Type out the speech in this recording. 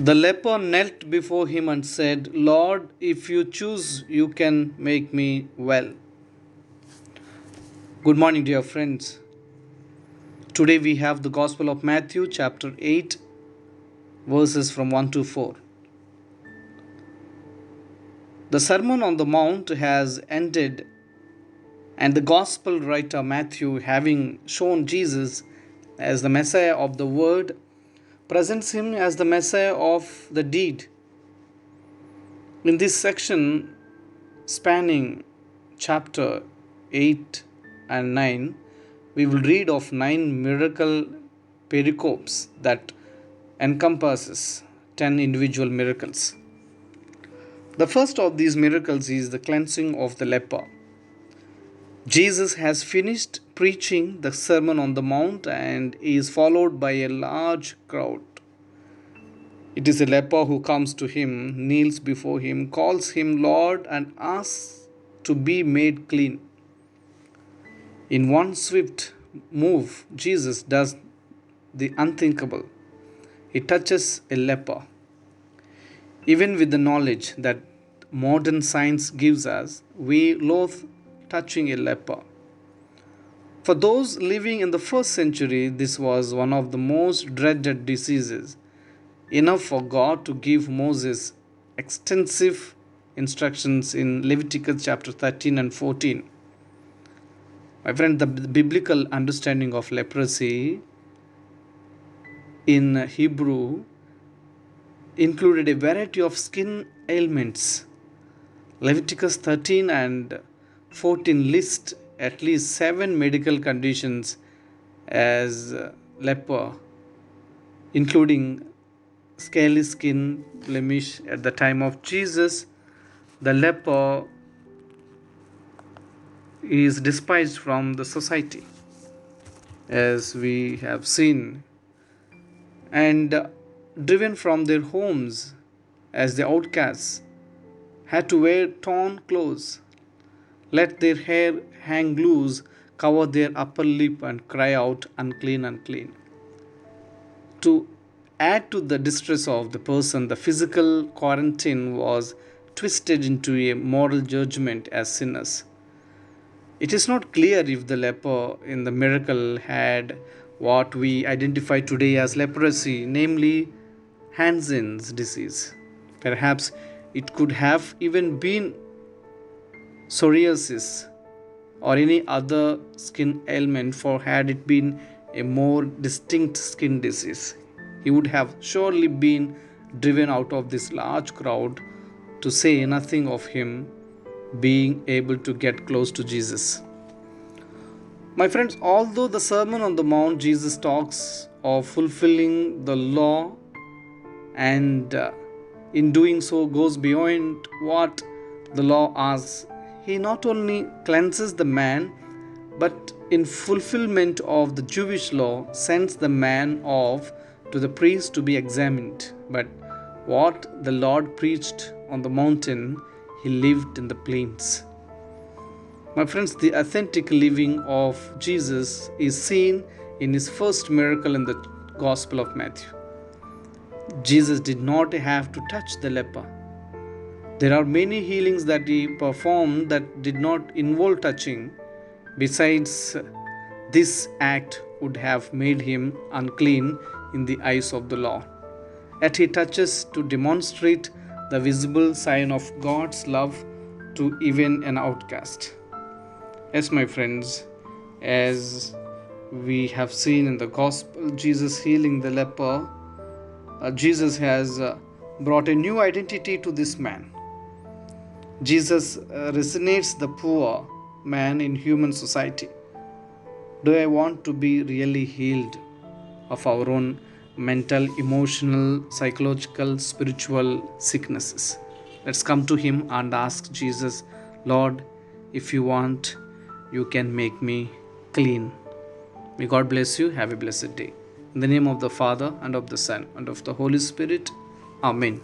The leper knelt before him and said, Lord, if you choose, you can make me well. Good morning, dear friends. Today we have the Gospel of Matthew, chapter 8, verses from 1 to 4. The Sermon on the Mount has ended, and the Gospel writer Matthew, having shown Jesus as the Messiah of the Word, presents him as the Messiah of the deed. In this section, spanning chapter 8 and 9, we will read of 9 miracle pericopes that encompasses 10 individual miracles. The first of these miracles is the cleansing of the leper. Jesus has finished preaching the Sermon on the Mount and is followed by a large crowd. It is a leper who comes to him, kneels before him, calls him Lord, and asks to be made clean. In one swift move, Jesus does the unthinkable. He touches a leper. Even with the knowledge that modern science gives us, we loathe touching a leper. For those living in the first century, this was one of the most dreaded diseases, enough for God to give Moses extensive instructions in Leviticus chapter 13 and 14. My friend, the biblical understanding of leprosy in Hebrew included a variety of skin ailments. Leviticus 13 and 14 list at least 7 medical conditions as leper, including scaly skin blemish. At the time of Jesus, the leper is despised from the society, as we have seen, and driven from their homes as the outcasts, had to wear torn clothes, let their hair hang loose, cover their upper lip, and cry out, unclean, unclean. To add to the distress of the person, the physical quarantine was twisted into a moral judgment as sinners. It is not clear if the leper in the miracle had what we identify today as leprosy, namely Hansen's disease. Perhaps it could have even been psoriasis or any other skin ailment, for had it been a more distinct skin disease, he would have surely been driven out of this large crowd, to say nothing of him being able to get close to Jesus. My friends, although the Sermon on the Mount, Jesus talks of fulfilling the law, and in doing so goes beyond what the law asks, he not only cleanses the man, but in fulfillment of the Jewish law, sends the man off to the priest to be examined. But what the Lord preached on the mountain, he lived in the plains. My friends, the authentic living of Jesus is seen in his first miracle in the Gospel of Matthew. Jesus did not have to touch the leper. There are many healings that he performed that did not involve touching. Besides, this act would have made him unclean in the eyes of the law. Yet he touches to demonstrate the visible sign of God's love to even an outcast. Yes, my friends, as we have seen in the Gospel, Jesus healing the leper, Jesus has brought a new identity to this man. Jesus resonates the poor man in human society. Do I want to be really healed of our own mental, emotional, psychological, spiritual sicknesses? Let's come to him and ask Jesus, Lord, if you want, you can make me clean. May God bless you. Have a blessed day. In the name of the Father, and of the Son, and of the Holy Spirit. Amen.